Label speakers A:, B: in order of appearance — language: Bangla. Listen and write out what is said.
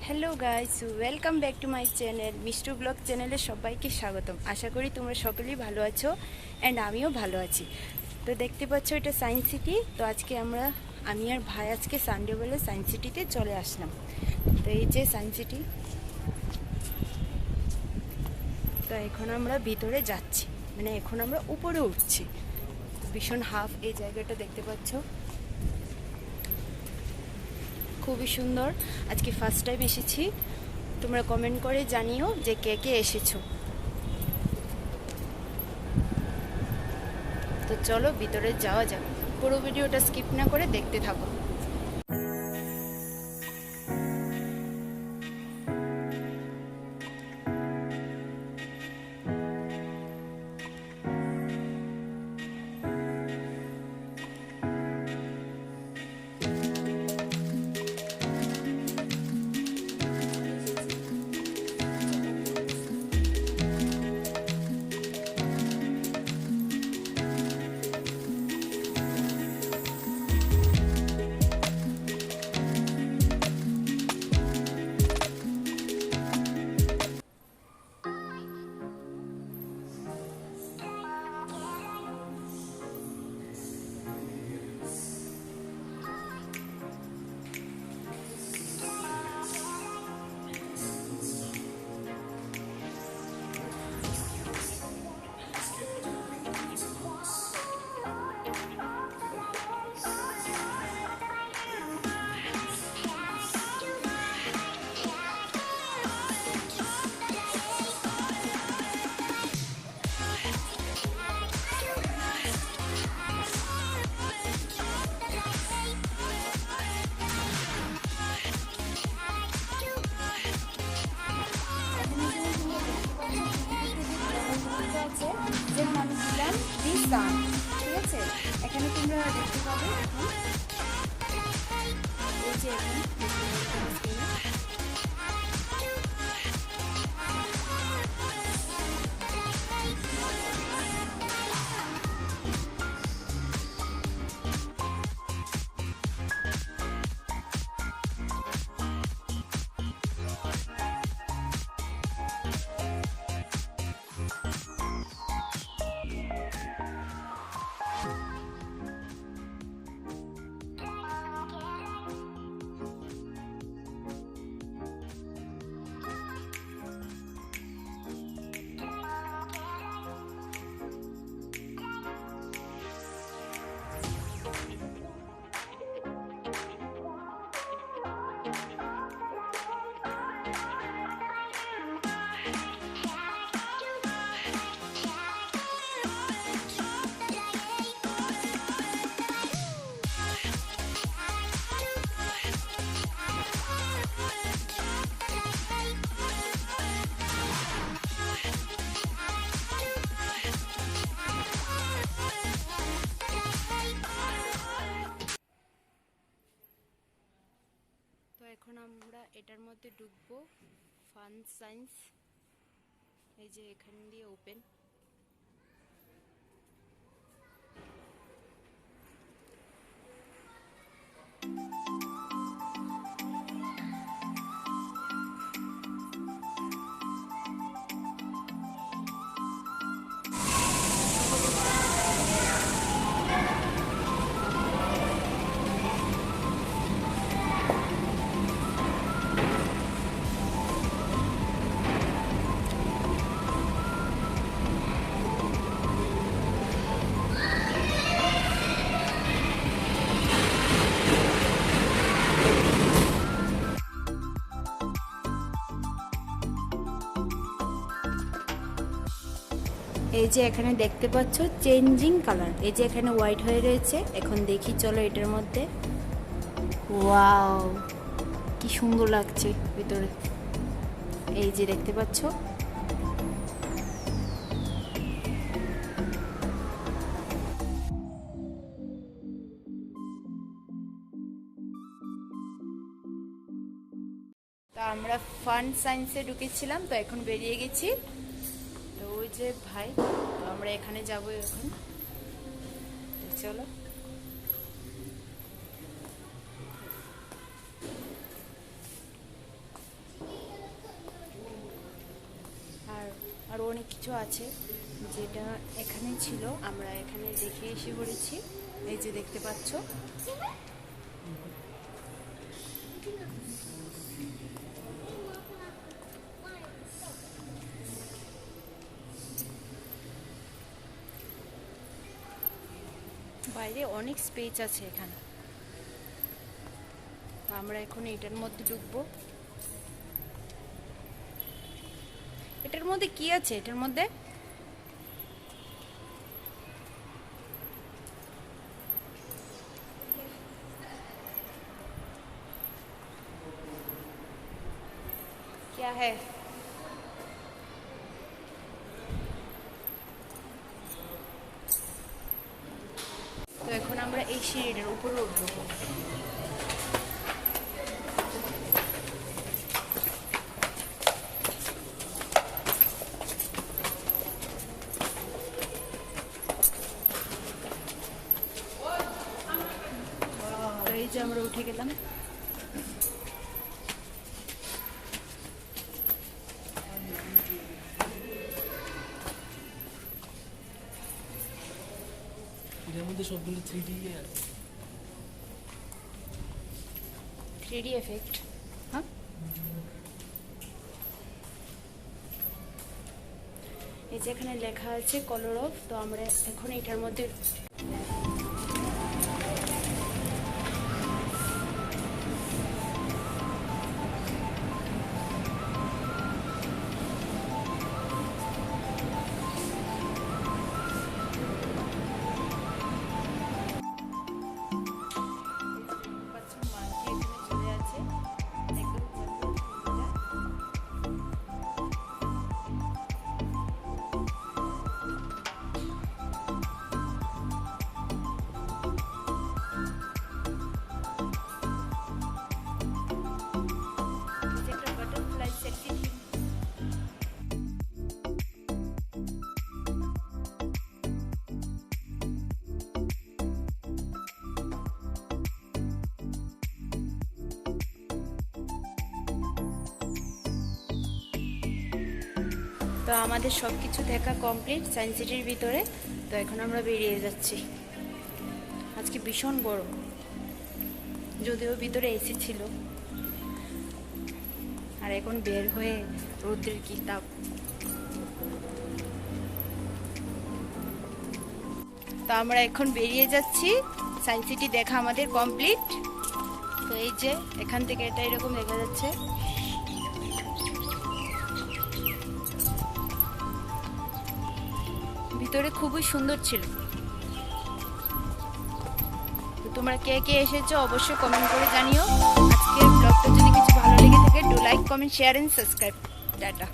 A: Hello guys, welcome back to my channel Mishtu blog চ্যানেলে সবাইকে স্বাগতম। আশা করি তোমরা সকলেই ভালো আছো অ্যান্ড আমিও ভালো আছি। তো দেখতে পাচ্ছ এটা সায়েন্স সিটি। তো আজকে আমি আর ভাই আজকে সানডে বলে সায়েন্স সিটিতে চলে আসলাম। তো এই যে সায়েন্স সিটি। তো এখন আমরা ভিতরে যাচ্ছি, মানে এখন আমরা উপরে উঠছি। ভীষণ হাফ এই জায়গাটা দেখতে পাচ্ছ, খুবই সুন্দর। আজকে ফার্স্ট টাইম এসেছি। তোমরা কমেন্ট করে জানিও যে কে কে এসেছো। তো চলো ভিতরে যাওয়া যাক। পুরো ভিডিওটা স্কিপ না করে দেখতে থাকো। যেমন আমি দিলাম দি সান, ঠিক আছে। এখানে তোমরা দেখতে পাবে এখন এই যে এখন আমরা এটার মধ্যে ঢুকবো। ফান সায়েন্স, এই যে এখান দিয়ে ওপেন। এই যে এখানে দেখতে পাচ্ছ চেঞ্জিং কালার, এই যে এখানে হোয়াইট হয়ে রয়েছে। এখন দেখি চলো এটার মধ্যে। ওয়াও, কি সুন্দর লাগছে ভিতরে। এই যে দেখতে পাচ্ছ, তো আমরা ফান সায়েন্সে ঢুকেছিলাম, তো এখন বেরিয়ে গেছি। তো ওই যে ভাই, তো আমরা এখানে যাবো এখন। চলো। আরও অনেক কিছু আছে যেটা এখানে ছিল, আমরা এখানে দেখে এসে পড়েছি। এই যে দেখতে পাচ্ছ, বাইরে অনেক স্পেস আছে এখানে। আমরা এখন এটার মধ্যে ঢুকবো। এটার মধ্যে কি আছে? এটার মধ্যে क्या है? তো এখন আমরা এই সিঁড়িটার উপরে উঠবো। তো এই যে আমরা উঠে গেলাম।
B: এর মধ্যে সবগুলো 3D আছে,
A: 3D এফেক্ট। হ্যাঁ, এই যে এখানে লেখা আছে কালার অফ। তো আমরা এখন এটার মধ্যে তো আমাদের সব কিছু দেখা কমপ্লিট সায়েন্স সিটির ভিতরে। তো এখন আমরা বেরিয়ে যাচ্ছি। আজকে ভীষণ গরম, যদিও ভিতরে এসি ছিল, আর এখন বের হয়ে রোদ্রের কি তাপ। তো আমরা এখন বেরিয়ে যাচ্ছি। সায়েন্স সিটি দেখা আমাদের কমপ্লিট। তো এই যে এখান থেকে এটা এরকম দেখা যাচ্ছে। ভিতরে খুবই সুন্দর ছিল। তো তোমরা কে কে এসেছো অবশ্যই কমেন্ট করে জানিও। আজকের ব্লগটা যদি কিছু ভালো লেগে থাকে, do like, comment, share and subscribe. Tata.